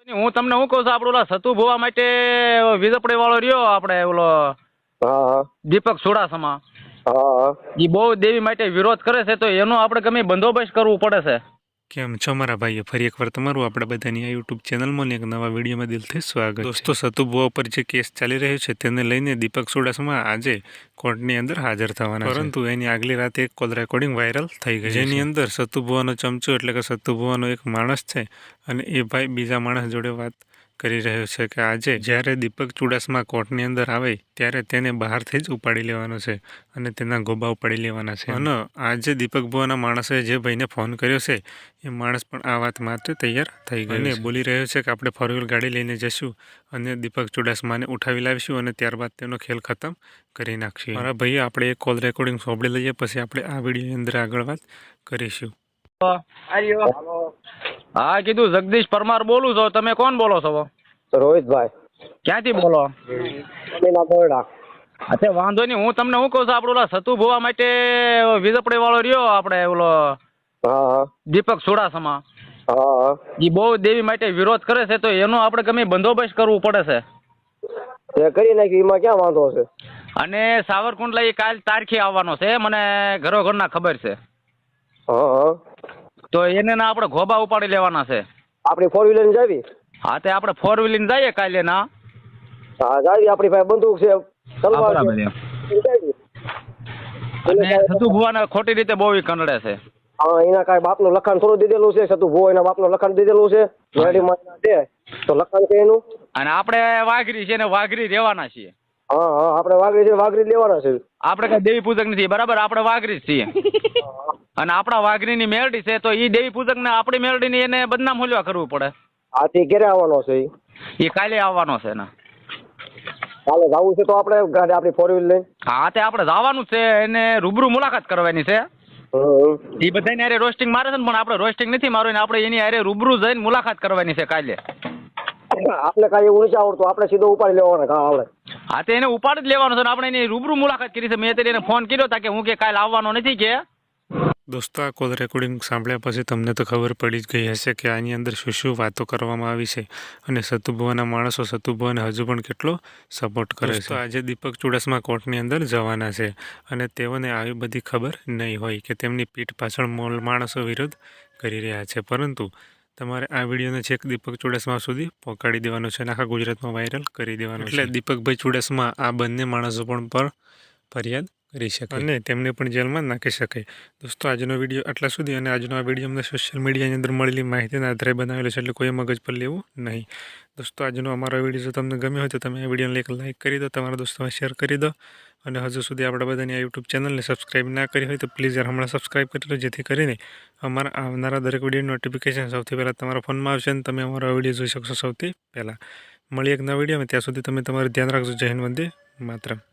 હું તમને શું કહું છું, આપણે ઓલા સતુ ભોવા માટે વીજપડી વાળો રહ્યો, આપણે ઓલો હા દીપક ચુડાસમા, હા એ બહુ દેવી માટે વિરોધ કરે છે, તો એનો આપણે ગમે બંદોબસ્ત કરવું પડે છે. કેમ છો મારા ભાઈઓ, ફરી એકવાર તમારું આપણા બધાની આ યુટ્યુબ ચેનલમાં એક નવા વિડીયોમાં દિલથી સ્વાગત છે. દોસ્તો, સતુ ભુવા પર જે કેસ ચાલી રહ્યો છે તેને લઈને દીપક ચુડાસમા આજે કોર્ટની અંદર હાજર થવાના છે. પરંતુ એની આગલી રાતે એક કોલ રેકોર્ડિંગ વાયરલ થઈ ગઈ, જેની અંદર સતુ ભુવાનો ચમચો એટલે કે સતુ ભુવાનો એક માણસ છે અને એ ભાઈ બીજા માણસ જોડે વાત કરી રહ્યો છે કે આજે જ્યારે દીપક ચુડાસમા કોર્ટની અંદર આવે ત્યારે તેને બહારથી જ ઉપાડી લેવાનો છે અને તેના ગોબા ઉપાડી લેવાના છે. અને આજે દીપક ભુવાના માણસે જે ભાઈને ફોન કર્યો છે એ માણસ પણ આ વાત માટે તૈયાર થઈ ગયો અને બોલી રહ્યો છે કે આપણે ફોર વ્હીલ ગાડી લઈને જશું અને દીપક ચુડાસમાને ઉઠાવી લાવીશું અને ત્યારબાદ તેનો ખેલ ખતમ કરી નાખશું. મારા ભાઈ, આપણે એક કોલ રેકોર્ડિંગ સોંપડી લઈએ, પછી આપણે આ વિડીયોની અંદર આગળ વાત કરીશું. હા, કીધું જગદીશ પરમાર બોલું છો. તમે કોણ બોલો છો? રોહિતભાઈ ક્યાંથી બોલો? બોરડા. અચ્છા, વાંધો નહીં. હું તમને શું કહું છું, આપણે ઓલા સતુ ભોવા માટે વીજપડી વાળો રહ્યો, આપણે ઓલો હા દીપક ચુડાસમા, હા એ બહુ દેવી માટે વિરોધ કરે છે, તો એનો આપણે ગમે બંદોબસ્ત કરવું પડે છે. તે કરી નાખ્યું, એમાં ક્યાં વાંધો છે? અને સાવરકુંડલા એ કાલ તારીખે આવવાનો છે, મને ઘરોઘરના ખબર છે. હા તો એને ના આપણે ગોબા ઉપાડી લેવાના છે. આપણી ફોર વ્હીલર જાવી? હા, તે આપણે ફોર વ્હીલર જઈએ કાલે ના. હા જાવી, આપણી પાસે બંદૂક છે, તલવાર છે. અને સતુ ભુવાને ખોટી રીતે બહુ કંડળે છે. હા, એના કાંઈ બાપનું લખાણ થોડું દીધેલું છે? સતુ ભુવો એના બાપનું લખાણ દીધેલું છે? રેડીમાં છે તો લખાણ છે એનું. અને આપણે વાઘરી છે ને વાઘરી રહેવાના છીએ. હા હા, આપણે વાઘરી છે, વાઘરી જ લેવાના છે. આપણે કઈ દેવી પૂજક નથી, બરાબર? આપણે વાઘરી જ છીએ. અને આપણા વાઘરીની મેલડી છે, તો એ દેવી પૂજક ને આપણી મેલડીની એને બદનામ હોલવા કરવું પડે. આથી ઘેરે આવવાનો છે એ કાલે આવવાનો છે ને. કાલે જવું છે તો આપણે ગાડી આપણી ફોર વ્હીલર લઈને? હા, તે આપણે જવાનું છે, એને રૂબરૂ મુલાકાત કરવાની છે. એ બધાને હારે રોસ્ટિંગ મારે છે ને, પણ આપણે રોસ્ટિંગ નથી મારવું, આપણે એની હારે રૂબરૂ જઈને મુલાકાત કરવાની છે કાલે. આપણે કાંઈ એવું નથી આવડતું, આપણે સીધો ઉપાડી લેવાના કાં આવડે? હા, તે એને ઉપાડી જ લેવાનો છે ને. આપણે એની રૂબરૂ મુલાકાત કરી છે. મેં અત્યારે એને ફોન કર્યો હતા કે હું કે કાલે આવવાનો નથી કે. દોસ્તો, આ કોલ રેકોર્ડિંગ સાંભળ્યા પછી તમને તો ખબર પડી જ ગઈ હશે કે આની અંદર શું શું વાતો કરવામાં આવી છે અને સતુ ભુવાના માણસો સતુ ભુવાને હજુ પણ કેટલો સપોર્ટ કરે છે. આજે દીપક ચુડાસમા કોર્ટની અંદર જવાના છે અને તેઓને આવી બધી ખબર નહીં હોય કે તેમની પીઠ પાછળ માણસો વિરોધ કરી રહ્યા છે. પરંતુ તમારે આ વિડીયોને છેક દીપક ચુડાસમા સુધી પહોંચાડી દેવાનો છે અને આખા ગુજરાતમાં વાયરલ કરી દેવાનો છે. એટલે દીપકભાઈ ચુડાસમા આ બંને માણસો પણ પર ફરિયાદ કરી શકે અને તેમને પણ જેલમાં નાખી શકે. દોસ્તો, આજનો વિડીયો આટલા સુધી, અને આજનો આ વિડીયો અમને સોશિયલ મીડિયાની અંદર મળેલી માહિતીના આધારે બનાવેલો છે, એટલે કોઈ મગજ પર લેવું નહીં. દોસ્તો, આજનો અમારો વિડીયો જો તમને ગમ્યો હોય તો તમે આ વિડીયોને એક લાઇક કરી દો, તમારા દોસ્તોમાં શેર કરી દો, અને હજુ સુધી આપણા બધાની આ યુટ્યુબ ચેનલને સબસ્ક્રાઈબ ના કરી હોય તો પ્લીઝ યાર હમણાં સબસ્ક્રાઈબ કરી લો, જેથી કરીને અમારા આવનારા દરેક વિડીયો નોટિફિકેશન સૌથી પહેલાં તમારા ફોનમાં આવશે અને તમે અમારો વિડીયો જોઈ શકશો સૌથી પહેલાં. મળી એક નવા વિડીયોમાં, ત્યાં સુધી તમે તમારું ધ્યાન રાખજો. જય હિન્દ, વંદે માતરમ.